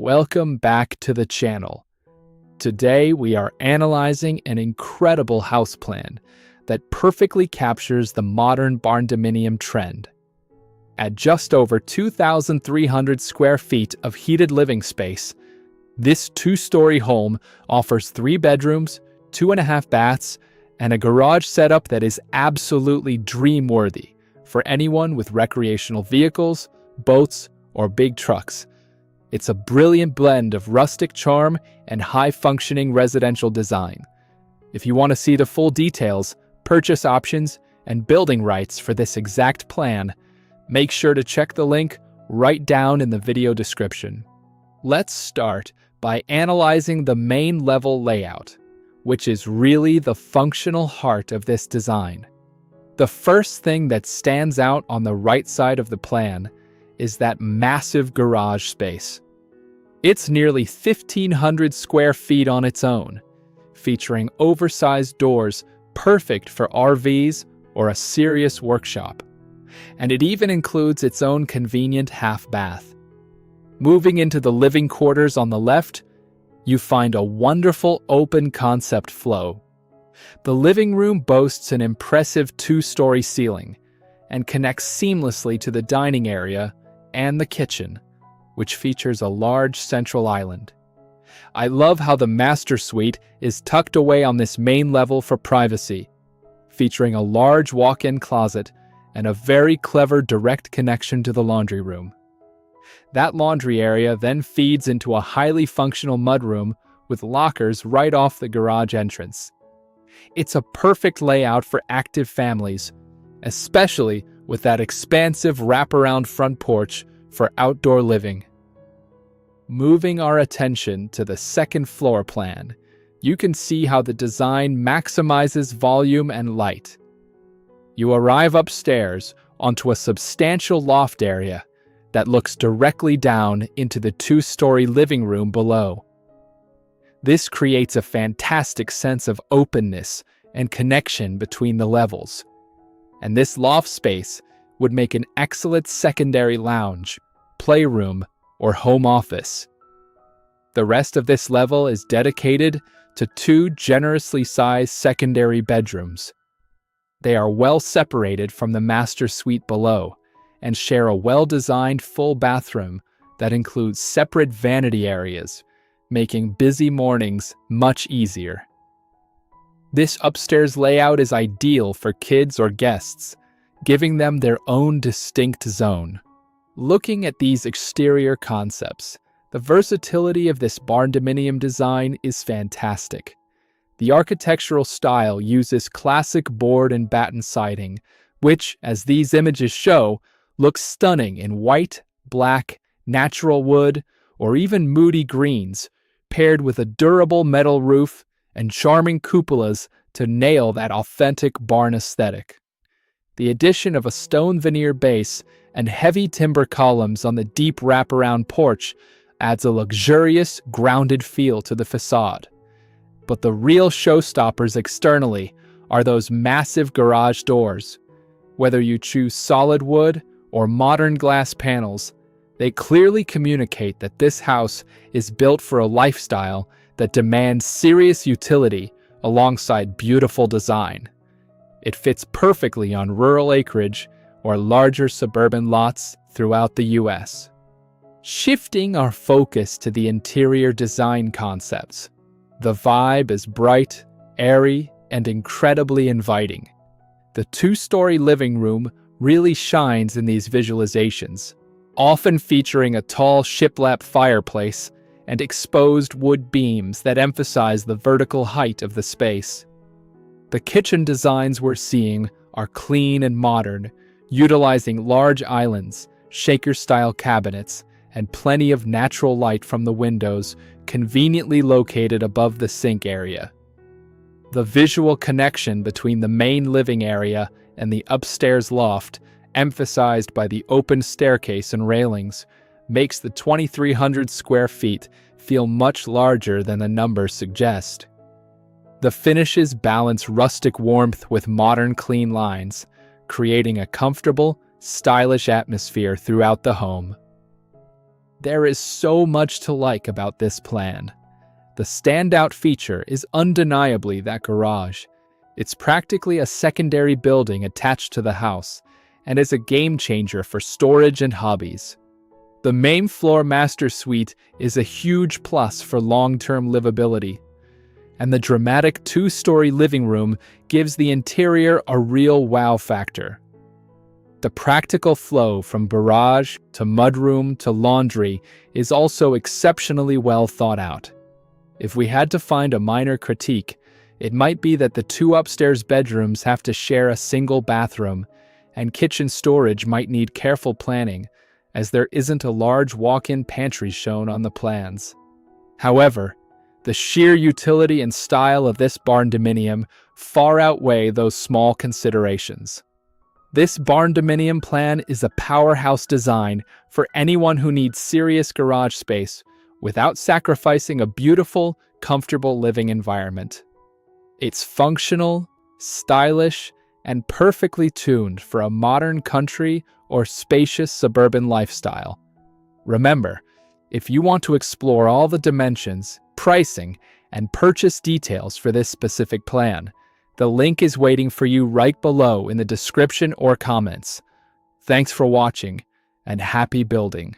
Welcome back to the channel. Today we are analyzing an incredible house plan that perfectly captures the modern barndominium trend. At just over 2,300 square feet of heated living space, this two-story home offers 3 bedrooms, 2.5 baths, and a garage setup that is absolutely dream-worthy for anyone with recreational vehicles, boats, or big trucks. It's a brilliant blend of rustic charm and high-functioning residential design. If you want to see the full details, purchase options, and building rights for this exact plan, make sure to check the link right down in the video description. Let's start by analyzing the main level layout, which is really the functional heart of this design. The first thing that stands out on the right side of the plan is that massive garage space. It's nearly 1,500 square feet on its own, featuring oversized doors perfect for RVs or a serious workshop. And it even includes its own convenient half bath. Moving into the living quarters on the left, you find a wonderful open concept flow. The living room boasts an impressive 2-story ceiling and connects seamlessly to the dining area and the kitchen, which features a large central island. I love how the master suite is tucked away on this main level for privacy, featuring a large walk-in closet and a very clever direct connection to the laundry room. That laundry area then feeds into a highly functional mudroom with lockers right off the garage entrance. It's a perfect layout for active families, especially with that expansive wraparound front porch for outdoor living. Moving our attention to the second floor plan, you can see how the design maximizes volume and light. You arrive upstairs onto a substantial loft area that looks directly down into the 2-story living room below. This creates a fantastic sense of openness and connection between the levels, and this loft space would make an excellent secondary lounge, playroom, or home office. The rest of this level is dedicated to 2 generously sized secondary bedrooms. They are well separated from the master suite below and share a well-designed full bathroom that includes separate vanity areas, making busy mornings much easier. This upstairs layout is ideal for kids or guests, giving them their own distinct zone. Looking at these exterior concepts, the versatility of this barndominium design is fantastic. The architectural style uses classic board and batten siding, which, as these images show, looks stunning in white, black, natural wood, or even moody greens, paired with a durable metal roof and charming cupolas to nail that authentic barn aesthetic. The addition of a stone veneer base and heavy timber columns on the deep wraparound porch adds a luxurious, grounded feel to the facade. But the real showstoppers externally are those massive garage doors. Whether you choose solid wood or modern glass panels, they clearly communicate that this house is built for a lifestyle that demands serious utility alongside beautiful design. It fits perfectly on rural acreage or larger suburban lots throughout the U.S. Shifting our focus to the interior design concepts, the vibe is bright, airy, and incredibly inviting. The 2-story living room really shines in these visualizations, often featuring a tall shiplap fireplace and exposed wood beams that emphasize the vertical height of the space. The kitchen designs we're seeing are clean and modern, utilizing large islands, shaker-style cabinets, and plenty of natural light from the windows conveniently located above the sink area. The visual connection between the main living area and the upstairs loft, emphasized by the open staircase and railings, makes the 2,300 square feet feel much larger than the numbers suggest. The finishes balance rustic warmth with modern clean lines, creating a comfortable, stylish atmosphere throughout the home. There is so much to like about this plan. The standout feature is undeniably that garage. It's practically a secondary building attached to the house, and is a game changer for storage and hobbies. The main floor master suite is a huge plus for long-term livability, and the dramatic two-story living room gives the interior a real wow factor. The practical flow from garage to mudroom to laundry is also exceptionally well thought out. If we had to find a minor critique, it might be that the two upstairs bedrooms have to share a single bathroom, and kitchen storage might need careful planning, as there isn't a large walk-in pantry shown on the plans. However, the sheer utility and style of this barndominium far outweigh those small considerations. This barndominium plan is a powerhouse design for anyone who needs serious garage space without sacrificing a beautiful, comfortable living environment. It's functional, stylish, and perfectly tuned for a modern country or spacious suburban lifestyle. Remember, if you want to explore all the dimensions, pricing, and purchase details for this specific plan, the link is waiting for you right below in the description or comments. Thanks for watching, and happy building.